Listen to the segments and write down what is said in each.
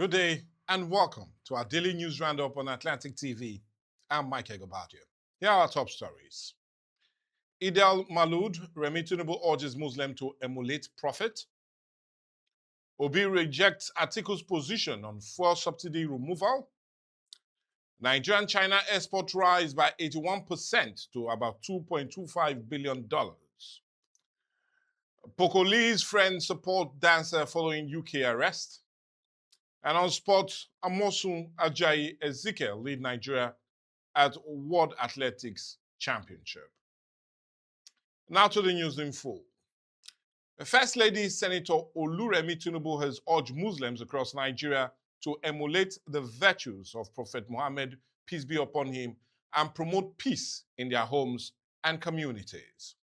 Good day and welcome to our daily news roundup on Atlantic TV. I'm Mike Egobadia. Here are our top stories. Eid al-Maulud, Remi Tinubu urges Muslims to emulate Prophet. Obi rejects Atiku's position on fuel subsidy removal. Nigeria-China export rise by 81% to about $2.25 billion. Pokoli's friend support dancer following UK arrest. And on sports, Amosun Ajayi Ezekiel lead Nigeria at World Athletics Championship. Now to the news in full. First Lady Senator Oluremi Tinubu has urged Muslims across Nigeria to emulate the virtues of Prophet Muhammad, peace be upon him, and promote peace in their homes and communities.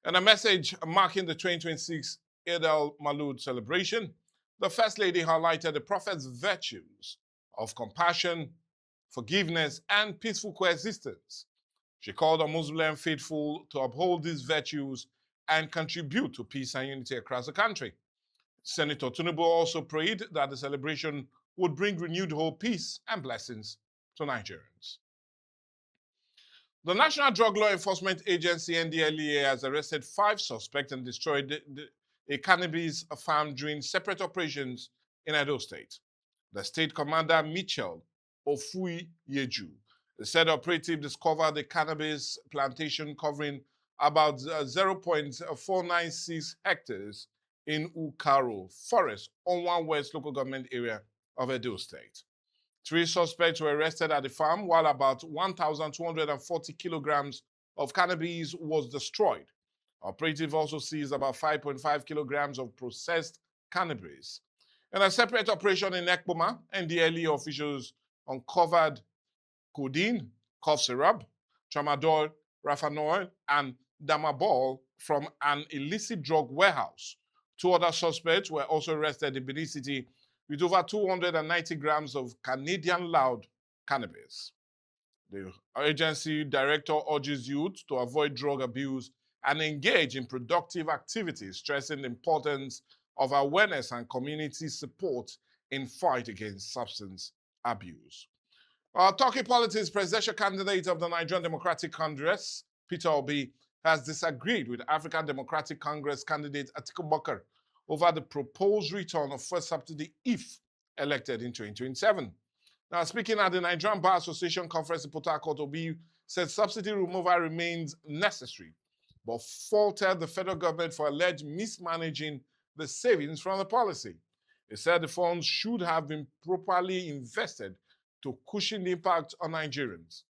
In a message marking the 2026 Eid al-Maulud celebration, the First Lady highlighted the Prophet's virtues of compassion, forgiveness, and peaceful coexistence. She called on Muslim faithful to uphold these virtues and contribute to peace and unity across the country. Senator Tinubu also prayed that the celebration would bring renewed hope, peace, and blessings to Nigerians. The National Drug Law Enforcement Agency, NDLEA, has arrested 5 suspects and destroyed a cannabis farm during separate operations in Edo State. The state commander, Mitchell Ofuyeju, said operative discovered a cannabis plantation covering about 0.496 hectares in Ukaro Forest, Onwan West local government area of Edo State. 3 suspects were arrested at the farm, while about 1,240 kilograms of cannabis was destroyed. Operative also seized about 5.5 kilograms of processed cannabis. In a separate operation in Ekpoma, NDLEA officials uncovered codeine, cough syrup, tramadol, rafanol, and damabol from an illicit drug warehouse. 2 other suspects were also arrested in Benin City with over 290 grams of Canadian loud cannabis. The agency director urges youth to avoid drug abuse and engage in productive activities, stressing the importance of awareness and community support in fight against substance abuse. Talking politics, presidential candidate of the Nigerian Democratic Congress, Peter Obi, has disagreed with African Democratic Congress candidate Atiku Abubakar over the proposed return of fuel subsidy if elected in 2027. Now, speaking at the Nigerian Bar Association conference in Port Harcourt, Obi said subsidy removal remains necessary, but faulted the federal government for alleged mismanaging the savings from the policy. He said the funds should have been properly invested to cushion the impact on Nigerians.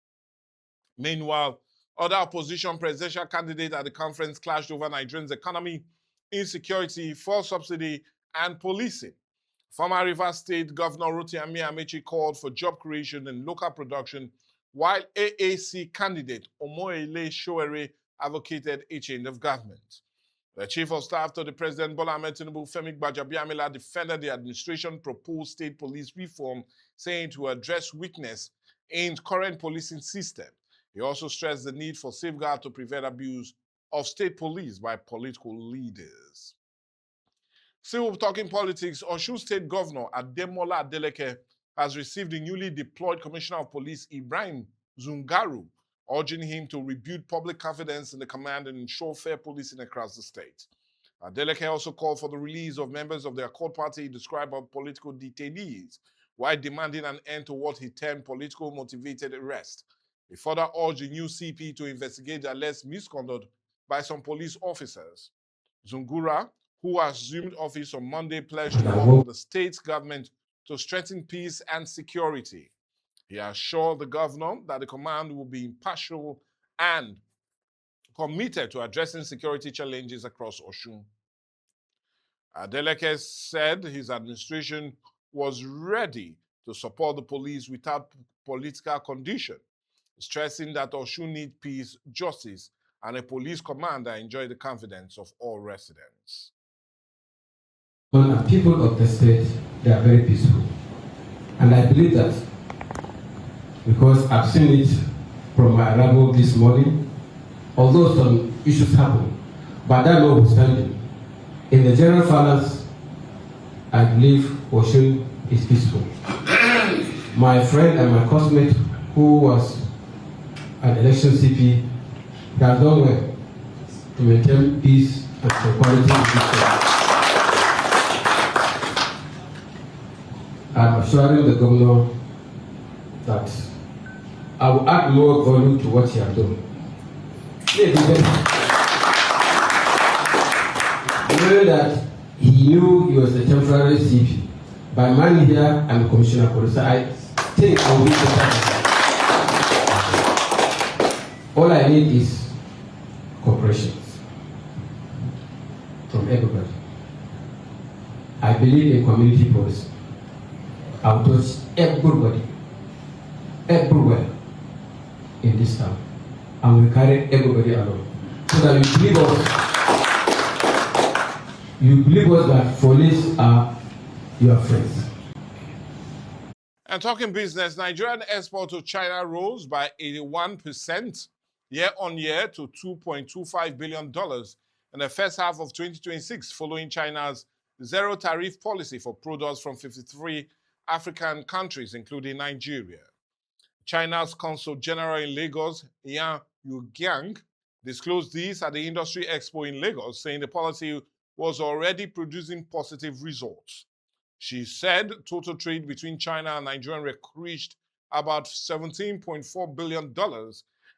Meanwhile, other opposition presidential candidates at the conference clashed over Nigerians' economy, insecurity, fuel subsidy, and policing. Former Rivers State Governor Rotimi Amaechi called for job creation and local production, while AAC candidate Omoyele Sowore advocated a change of government. The chief of staff to the President Bola Ahmed Tinubu, Femi Gbajabiamila, defended the administration proposed state police reform, saying to address weakness in current policing system. He also stressed the need for safeguards to prevent abuse of state police by political leaders. Still talking politics, Osun State Governor Ademola Adeleke has received the newly deployed Commissioner of Police Ibrahim Zungaru, urging him to rebuild public confidence in the command and ensure fair policing across the state. Adeleke also called for the release of members of the Accord Party described as political detainees, while demanding an end to what he termed political motivated arrest. He further urged the new CP to investigate the alleged misconduct by some police officers. Zungura, who assumed office on Monday, pledged to work with the state government to strengthen peace and security. He assured the governor that the command will be impartial and committed to addressing security challenges across Osun. Adeleke said his administration was ready to support the police without political condition, stressing that Osun needs peace, justice, and a police command that enjoy the confidence of all residents. And people of the state, they are very peaceful. And I believe that because I've seen it from my arrival this morning, although some issues happen, but that notwithstanding, in the general balance, I believe Osun is peaceful. My friend and my classmate, who was an election CP, has done well to maintain peace and equality in this state. I'm assuring the governor that I will add more value to what he has done. Knowing that he knew he was a temporary CP, by man here and the commissioner for police, I think I will be better. All I need is cooperation from everybody. I believe in community policy. I will touch everybody, everywhere in this town, and we carry everybody along. So that you believe us that police are your friends. And talking business, Nigerian export to China rose by 81% year-on-year to $2.25 billion in the first half of 2026, following China's zero tariff policy for products from 53 African countries, including Nigeria. China's Consul General in Lagos, Yan Yugiang, disclosed this at the Industry Expo in Lagos, saying the policy was already producing positive results. She said total trade between China and Nigeria reached about $17.4 billion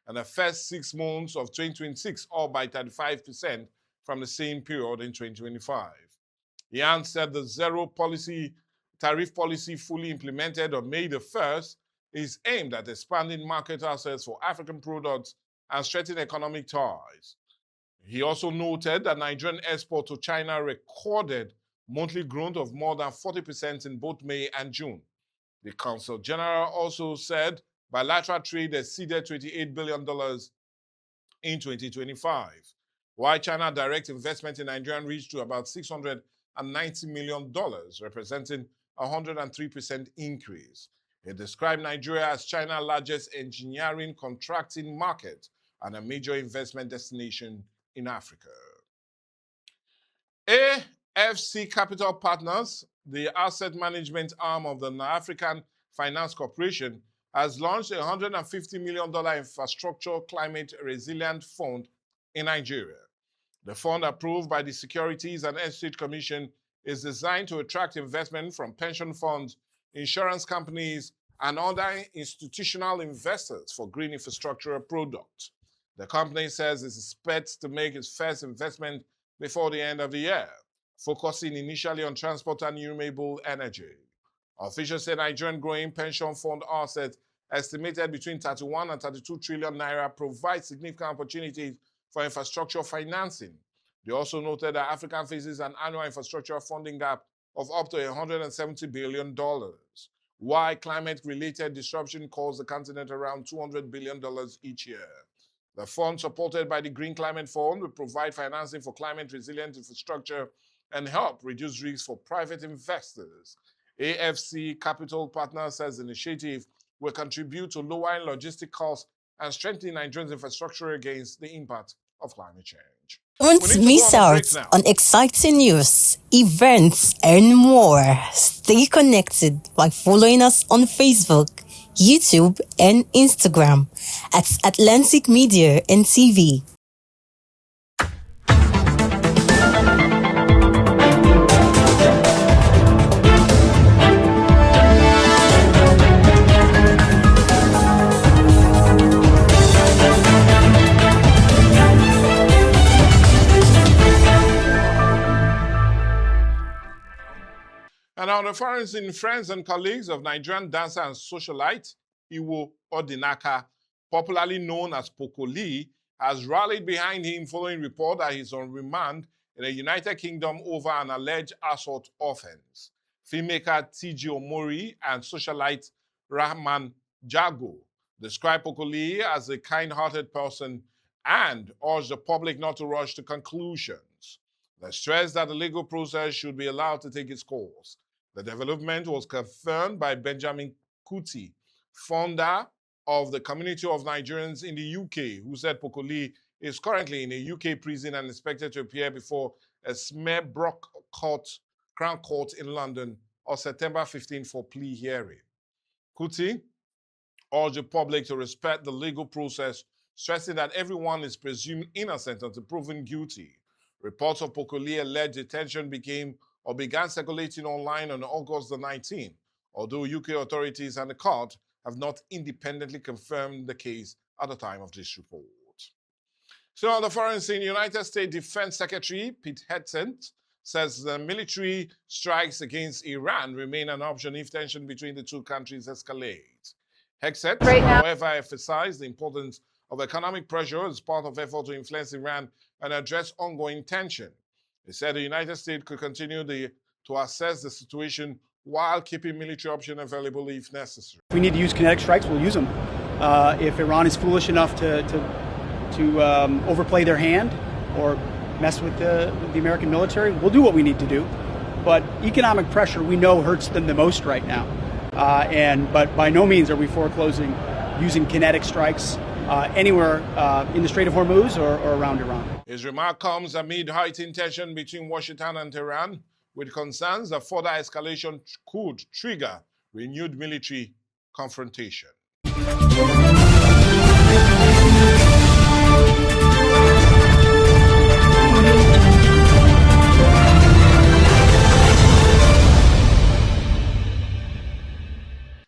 in the first 6 months of 2026, up by 35% from the same period in 2025. Yan said the zero tariff policy fully implemented on May the 1st is aimed at expanding market access for African products and strengthening economic ties. He also noted that Nigerian export to China recorded monthly growth of more than 40% in both May and June. The Consul General also said bilateral trade exceeded $28 billion in 2025, while China direct investment in Nigeria reached to about $690 million, representing a 103% increase. He described Nigeria as China's largest engineering contracting market and a major investment destination in Africa. AFC Capital Partners, the asset management arm of the African Finance Corporation, has launched a $150 million infrastructure climate resilient fund in Nigeria. The fund, approved by the Securities and Exchange Commission, is designed to attract investment from pension funds, insurance companies, and other institutional investors for green infrastructure products. The company says it expects to make its first investment before the end of the year, focusing initially on transport and renewable energy. Officials say Nigerian growing pension fund assets, estimated between 31 and 32 trillion naira, provide significant opportunities for infrastructure financing. They also noted that Africa faces an annual infrastructure funding gap of up to $170 billion, while climate-related disruption costs the continent around $200 billion each year. The fund, supported by the Green Climate Fund, will provide financing for climate-resilient infrastructure and help reduce risks for private investors. AFC Capital Partners says the initiative will contribute to lowering logistic costs and strengthening Nigeria's infrastructure against the impact of climate change. Don't miss out on exciting news, events, and more. Stay connected by following us on Facebook, YouTube, and Instagram at Atlantic Media and TV. And on the foreign scene, friends and colleagues of Nigerian dancer and socialite Iwo Odinaka, popularly known as Pokoli, has rallied behind him following report that he's on remand in the United Kingdom over an alleged assault offense. Filmmaker T.J. Omori and socialite Rahman Jago described Pokoli as a kind-hearted person and urged the public not to rush to conclusions. They stressed that the legal process should be allowed to take its course. The development was confirmed by Benjamin Kuti, founder of the Community of Nigerians in the UK, who said Pokoli is currently in a UK prison and expected to appear before a Smerbrook Crown Court in London or September 15 for plea hearing. Kuti urged the public to respect the legal process, stressing that everyone is presumed innocent until proven guilty. Reports of Pokoli's alleged detention began circulating online on August the 19th, although UK authorities and the court have not independently confirmed the case at the time of this report. So on the foreign scene, United States Defense Secretary Pete Hegseth says the military strikes against Iran remain an option if tension between the two countries escalates. Hegseth, however, emphasized the importance of economic pressure as part of efforts to influence Iran and address ongoing tension. He said the United States could continue to assess the situation while keeping military options available if necessary. If we need to use kinetic strikes, we'll use them. If Iran is foolish enough to overplay their hand or mess with the American military, we'll do what we need to do. But economic pressure, we know, hurts them the most right now. But by no means are we foreclosing using kinetic strikes anywhere in the Strait of Hormuz or around Iran. His remark comes amid heightened tension between Washington and Tehran, with concerns that further escalation could trigger renewed military confrontation.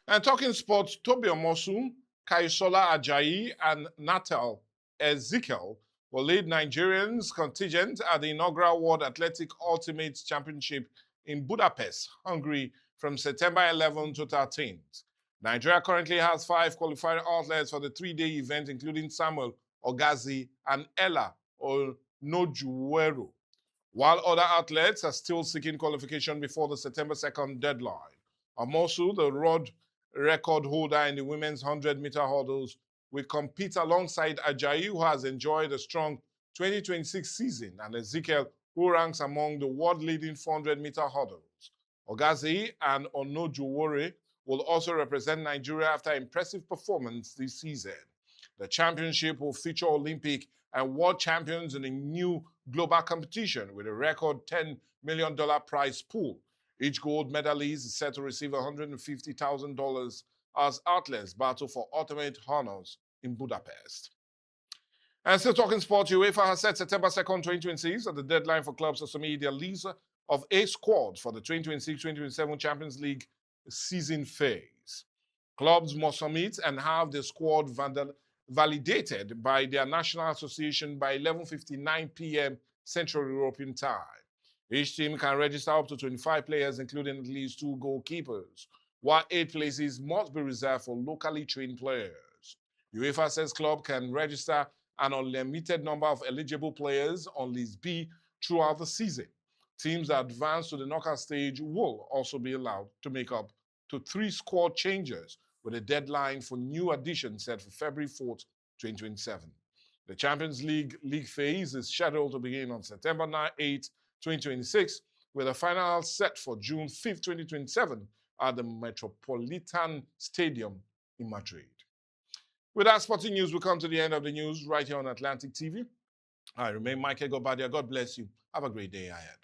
And talking sports, Tobi Omosu, Kaisola Ajayi, and Natal Ezekiel will lead Nigerians contingent at the inaugural World Athletic Ultimate Championship in Budapest, Hungary, from September 11 to 13th. Nigeria currently has 5 qualified athletes for the 3-day event, including Samuel Ogazi and Ella Onojuwero, while other athletes are still seeking qualification before the September 2nd deadline. Omosu, the road record holder in the women's 100-meter hurdles, will compete alongside Ajayi, who has enjoyed a strong 2026 season, and Ezekiel, who ranks among the world-leading 400-meter hurdles. Ogazi and Onojuwore will also represent Nigeria after impressive performance this season. The championship will feature Olympic and world champions in a new global competition with a record $10 million prize pool. Each gold medalist is set to receive $150,000 as athletes battle for ultimate honors in Budapest. And still talking sports, UEFA has set September 2nd, 2026 as the deadline for clubs to submit their list of a squad for the 2026-2027 Champions League season phase. Clubs must submit and have the squad validated by their national association by 11:59 p.m. Central European Time. Each team can register up to 25 players, including at least 2 goalkeepers, while 8 places must be reserved for locally trained players. UEFA says clubs can register an unlimited number of eligible players on List B throughout the season. Teams that advance to the knockout stage will also be allowed to make up to 3 squad changes, with a deadline for new additions set for February 4th, 2027. The Champions League phase is scheduled to begin on September 8th, 2026, with a final set for June 5th, 2027 at the Metropolitan Stadium in Madrid. With that sporting news, we come to the end of the news right here on Atlantic TV. I remain Michael Gobadia. God bless you. Have a great day ahead.